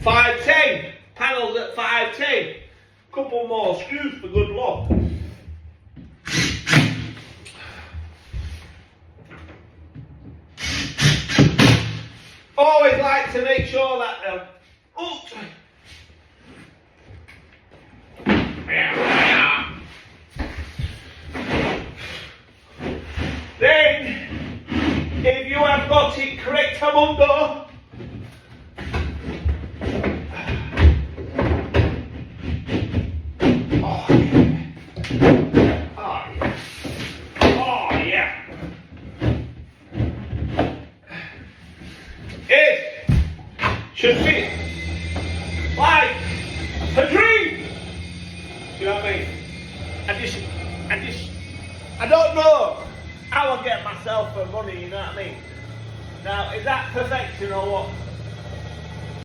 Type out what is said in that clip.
510. Panels at 510. Couple more screws for good luck. Always like to make sure that then, if you have got it correct amundo, it should fit like a dream. You know what I mean? I don't know how I get myself for money, you know what I mean? Now, is that perfection or what?